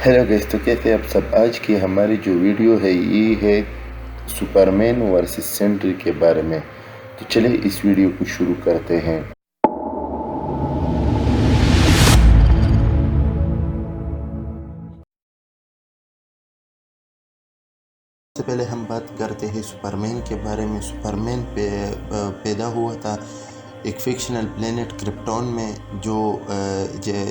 Hello guys, तो कैसे हैं आप सब। आज की हमारी जो वीडियो है ये है सुपरमैन वर्सेस सेंट्री के बारे में। तो चलिए इस वीडियो को शुरू करते हैं। सबसे पहले हम बात करते हैं सुपरमैन के बारे में। सुपरमैन पैदा हुआ था एक फिक्शनल प्लेनेट क्रिप्टॉन में, जो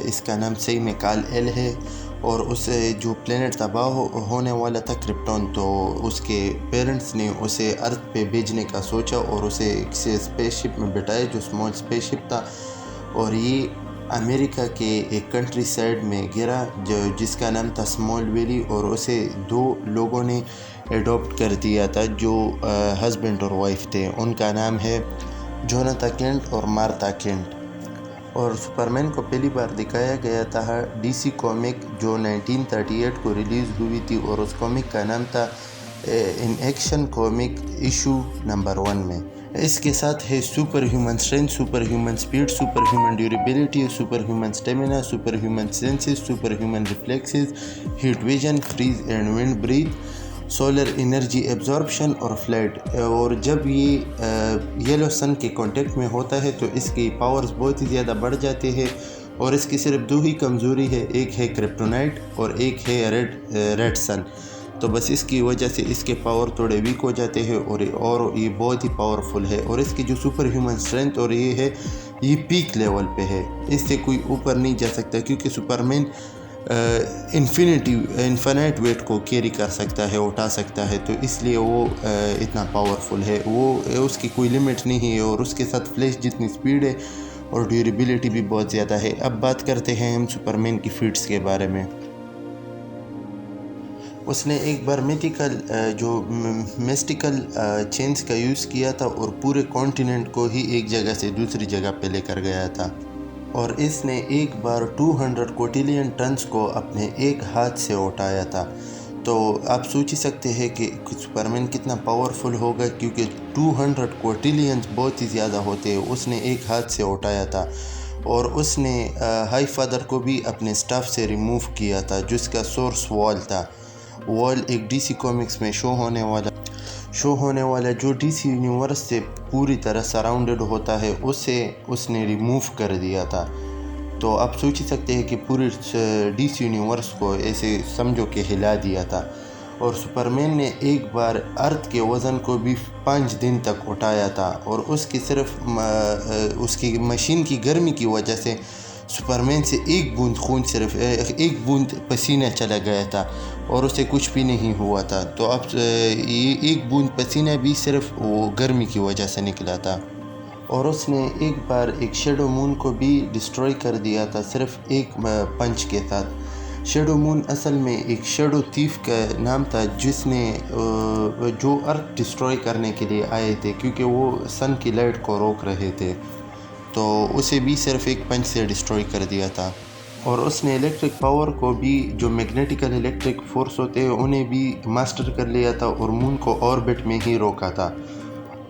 इसका नाम सही में काल एल है। और उसे जो प्लेनेट तबाह होने वाला था क्रिप्टॉन, तो उसके पेरेंट्स ने उसे अर्थ पे भेजने का सोचा और उसे एक स्पेसशिप में बिठाया जो स्मॉल स्पेसशिप था, और ये अमेरिका के एक कंट्री साइड में गिरा जिसका नाम था स्मॉल वैली। और उसे दो लोगों ने एडॉप्ट कर दिया था जो हस्बैंड और वाइफ थे। उनका नाम है जोनाथन केंट और मार्था केंट। और सुपरमैन को पहली बार दिखाया गया था डीसी कॉमिक जो 1938 को रिलीज़ हुई थी, और उस कॉमिक का नाम था in action comic issue number 1 में। इसके साथ है super human strength, super human speed, super human durability, super human stamina, super human senses, super human reflexes, heat vision, freeze and wind breath, solar energy absorption और flight. और जब ये yellow sun के contact में होता है तो इसकी पावर्स बहुत ही ज़्यादा बढ़ जाते हैं। और इसकी सिर्फ दो ही कमज़ोरी है, एक है क्रिप्टोनाइट और एक है रेड सन। तो बस इसकी वजह से इसके पावर थोड़े वीक हो जाते हैं और ये बहुत ही पावरफुल है। और इसकी जो सुपर ह्यूमन स्ट्रेंथ और ये है, ये पीक लेवल पे है, इससे कोई ऊपर नहीं जा सकता, क्योंकि सुपरमैन इन्फिनिट वेट को कैरी कर सकता है, उठा सकता है। तो इसलिए वो इतना पावरफुल है, वो उसकी कोई लिमिट नहीं है। और उसके साथ फ्लैश जितनी स्पीड है और ड्यूरेबिलिटी भी बहुत ज़्यादा है। अब बात करते हैं हम सुपरमैन की फीट्स के बारे में। उसने एक बार मिस्टिकल चेंज का यूज़ किया था और पूरे कॉन्टिनेंट को ही एक जगह से दूसरी जगह पे लेकर गया था। और इसने एक बार 200 कोटिलियन टन्स को अपने एक हाथ से उठाया था। तो आप सोच ही सकते हैं कि सुपरमैन कितना पावरफुल होगा, क्योंकि 200 कोटिलियंस बहुत ही ज़्यादा होते हैं। उसने एक हाथ से उठाया था। और उसने हाई फादर को भी अपने स्टाफ से रिमूव किया था, जिसका सोर्स वॉल था। वॉल एक डीसी कॉमिक्स में शो होने वाला जो डीसी यूनिवर्स से पूरी तरह सराउंडेड होता है, उसे उसने रिमूव कर दिया था। तो आप सोच ही सकते हैं कि पूरे डीसी यूनिवर्स को ऐसे समझो कि हिला दिया था। और सुपरमैन ने एक बार अर्थ के वज़न को भी 5 दिन तक उठाया था। और उसकी सिर्फ उसकी मशीन की गर्मी की वजह से सुपरमैन से एक बूंद खून, सिर्फ एक बूंद पसीना चला गया था और उसे कुछ भी नहीं हुआ था। तो अब ये एक बूंद पसीना भी सिर्फ वो गर्मी की वजह से निकला था। और उसने एक बार एक शेडो मून को भी डिस्ट्रॉय कर दिया था, सिर्फ एक पंच के साथ। शेडो मून असल में एक शेडो थीफ का नाम था, जिसने जो अर्थ डिस्ट्रॉय करने के लिए आए थे, क्योंकि वो सन की लाइट को रोक रहे थे। तो उसे भी सिर्फ एक पंच से डिस्ट्रॉय कर दिया था। और उसने इलेक्ट्रिक पावर को भी, जो मैग्नेटिकल इलेक्ट्रिक फोर्स होते हैं, उन्हें भी मास्टर कर लिया था और मून को ऑर्बिट में ही रोका था।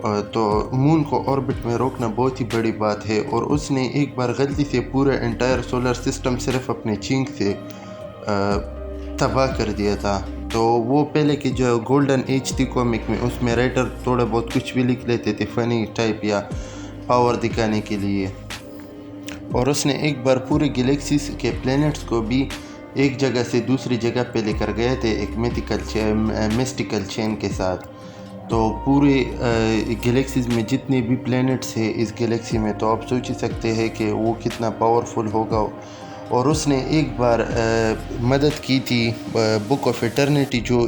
तो मून को ऑर्बिट में रोकना बहुत ही बड़ी बात है। और उसने एक बार गलती से पूरा एंटायर सोलर सिस्टम सिर्फ अपने चींक से तबाह कर दिया था। तो वो पहले की जो गोल्डन एज थी कॉमिक में, उसमें राइटर थोड़ा बहुत कुछ भी लिख लेते थे फनी टाइप या पावर दिखाने के लिए। और उसने एक बार पूरे गैलेक्सीज के प्लैनेट्स को भी एक जगह से दूसरी जगह पे लेकर गए थे, एक मिस्टिकल चेन के साथ। तो पूरे गैलेक्सीज में जितने भी प्लैनेट्स हैं इस गैलेक्सी में, तो आप सोच ही सकते हैं कि वो कितना पावरफुल होगा। और उसने एक बार मदद की थी बुक ऑफ इटर्निटी, जो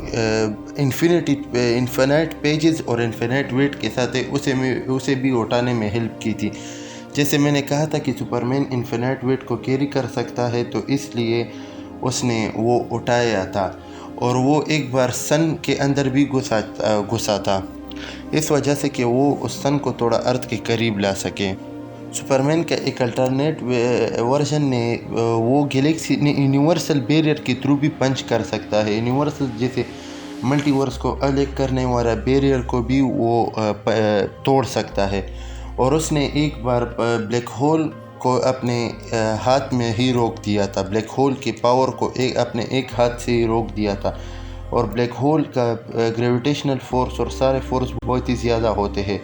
इन्फिनाइट पेजेस और इन्फिनाइट वेट के साथ है, उसे भी उठाने में हेल्प की थी। जैसे मैंने कहा था कि सुपरमैन इन्फिनाइट वेट को कैरी कर सकता है, तो इसलिए उसने वो उठाया था। और वो एक बार सन के अंदर भी घुसा था, इस वजह से कि वो उस सन को थोड़ा अर्थ के करीब ला सके। सुपरमैन का एक अल्टरनेट वर्जन ने वो गैलेक्सी ने यूनिवर्सल बैरियर के थ्रू भी पंच कर सकता है। यूनिवर्सल जैसे मल्टीवर्स को अलग करने वाला बैरियर को भी वो तोड़ सकता है। और उसने एक बार ब्लैक होल کو اپنے ہاتھ میں ہی روک دیا تھا، بلیک ہول کی پاور کو اپنے ایک ہاتھ سے ہی روک دیا تھا، اور بلیک ہول کا گریویٹیشنل فورس اور سارے فورس بہت ہی زیادہ ہوتے ہیں۔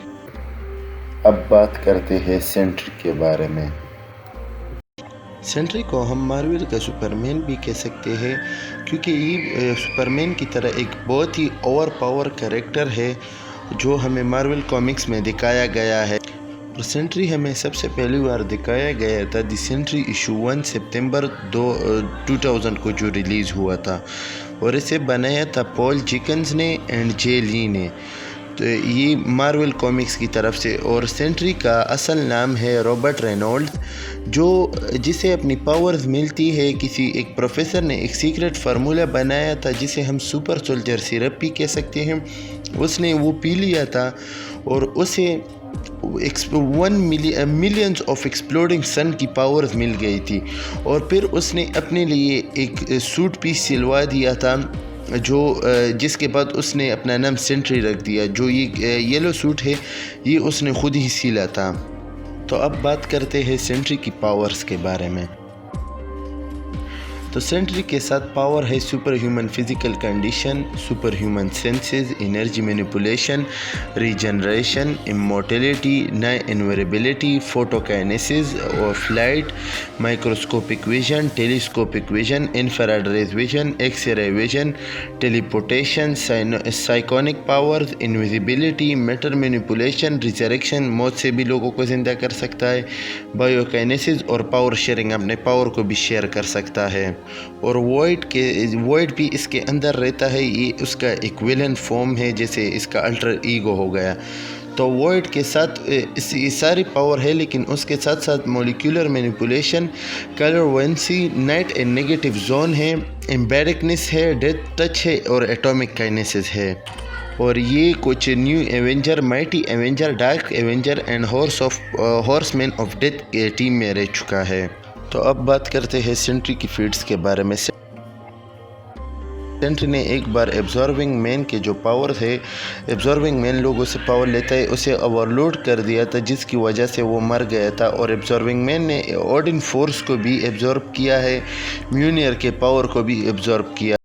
اب بات کرتے ہیں سینٹری کے بارے میں۔ سینٹری کو ہم مارول کا سپرمین بھی کہہ سکتے ہیں، کیونکہ یہ سپرمین کی طرح ایک بہت ہی اوور پاور کریکٹر ہے جو ہمیں مارول کامکس میں دکھایا گیا ہے۔ اور سینٹری ہمیں سب سے پہلی بار دکھایا گیا تھا دی سینٹری ایشو 1 سپتمبر 2000 کو جو ریلیز ہوا تھا، اور اسے بنایا تھا پال جیکنز نے اینڈ جے لی نے، تو یہ مارول کامکس کی طرف سے۔ اور سینٹری کا اصل نام ہے رابرٹ رینولڈ، جسے اپنی پاورز ملتی ہے ایک پروفیسر نے ایک سیکرٹ فارمولا بنایا تھا جسے ہم سپر سولجر سیرپ بھی کہہ سکتے ہیں۔ اس نے وہ پی لیا تھا اور اسے 1 ملینز آف ایکسپلوڈنگ سن کی پاورز مل گئی تھی، اور پھر اس نے اپنے لیے ایک سوٹ پیس سلوا دیا تھا جس کے بعد اس نے اپنا نام سینٹری رکھ دیا۔ جو یہ یلو سوٹ ہے یہ اس نے خود ہی سلا تھا۔ تو اب بات کرتے ہیں سینٹری کی پاورز کے بارے میں۔ تو سینٹری کے ساتھ پاور ہے super human physical condition, super human senses, energy manipulation, regeneration, immortality, invulnerability, photokinesis اور flight, microscopic vision, telescopic vision, infrared rays vision, X ray vision, teleportation, psionic powers, invisibility, matter manipulation, resurrection, موت سے بھی لوگوں کو زندہ کر سکتا ہے، بایوکائنیسس اور پاور شیئرنگ، اپنے پاور کو بھی شیئر کر سکتا ہے، اور وائڈ بھی اس کے اندر رہتا ہے۔ یہ اس کا ایک ویلن فارم ہے، جیسے اس کا الٹر ایگو ہو گیا۔ تو وائڈ کے ساتھ یہ ساری پاور ہے، لیکن اس کے ساتھ ساتھ molecular manipulation, clairvoyance, night and negative zone ہے، امبیڈکنس ہے، ڈیتھ ٹچ ہے، اور ایٹامک کائنیسس ہے۔ اور یہ کچھ new avenger, mighty avenger, dark avenger and horseman of death کے ٹیم میں رہ چکا ہے۔ تو اب بات کرتے ہیں سینٹری کی فیڈز کے بارے میں۔ سینٹری نے ایک بار ایبزارونگ مین کے جو پاور ہے، ایبزارونگ مین لوگوں سے پاور لیتا ہے، اسے اوور لوڈ کر دیا تھا، جس کی وجہ سے وہ مر گیا تھا، اور ایبزارونگ مین نے اوڈن فورس کو بھی ایبزارب کیا ہے، میونیر کے پاور کو بھی ایبزارب کیا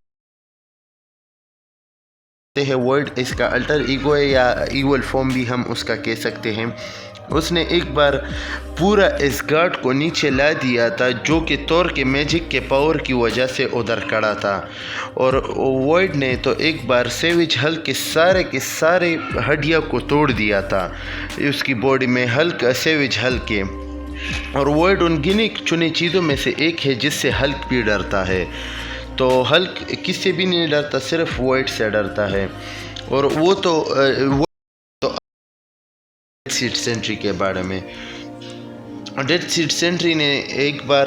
ہے۔ ورڈ اس کا الٹر ایگو ہے، یا ایول فارم بھی ہم اس کا کہہ سکتے ہیں۔ اس نے ایک بار پورا اسگارڈ کو نیچے لا دیا تھا، جو کہ تور کے میجک کے پاور کی وجہ سے ادھر کھڑا تھا، اور وائڈ نے تو ایک بار سیویج ہلک کے سارے ہڈیاں کو توڑ دیا تھا اس کی باڈی میں، سیویج ہلک کے، اور وائڈ ان گنے چنے چیزوں میں سے ایک ہے جس سے ہلک بھی ڈرتا ہے۔ تو ہلک کس سے بھی نہیں ڈرتا، صرف وائڈ سے ڈرتا ہے۔ اور وہ تو ڈیڈ سیڈ سینٹری کے بارے میں، ڈیڈ سیڈ سینٹری نے ایک بار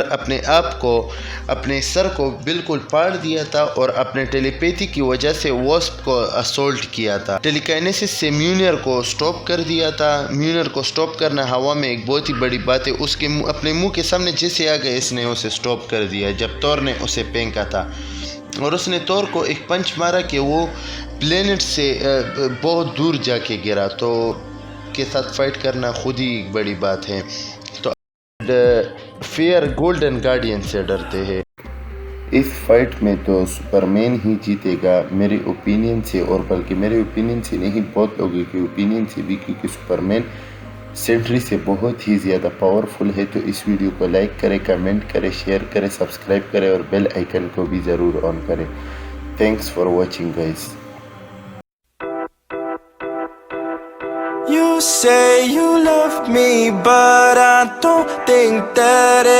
اپنے سر کو بالکل پاڑ دیا تھا، اور اپنے ٹیلی پیتھی کی وجہ سے واسپ کو اسولٹ کیا تھا۔ ٹیلیکائنیسس سے میونیر کو سٹاپ کر دیا تھا۔ میونیر کو سٹاپ کرنا ہوا میں ایک بہت ہی بڑی بات ہے۔ اس کے اپنے منہ کے سامنے جیسے آ گئے، اس نے اسے سٹاپ کر دیا جب تور نے اسے پھینکا تھا، اور اس نے تور کو ایک پنچ مارا کہ وہ پلینٹ سے بہت دور جا کے گرا۔ تو کے ساتھ فائٹ کرنا خود ہی ایک بڑی بات ہے۔ تو فیئر گولڈن گارڈین سے ڈرتے ہیں۔ اس فائٹ میں تو سپرمین ہی جیتے گا میرے اوپینین سے، اور بلکہ میرے اوپینین سے نہیں، بہت لوگوں کے اوپینین سے بھی، کیونکہ سپرمین سینٹری سے بہت ہی زیادہ پاورفل ہے۔ تو اس ویڈیو کو لائک کریں، کمنٹ کریں، شیئر کریں، سبسکرائب کریں، اور بیل آئیکن کو بھی ضرور آن کریں۔ Thanks for watching guys. You say you love me, but I don't think that it's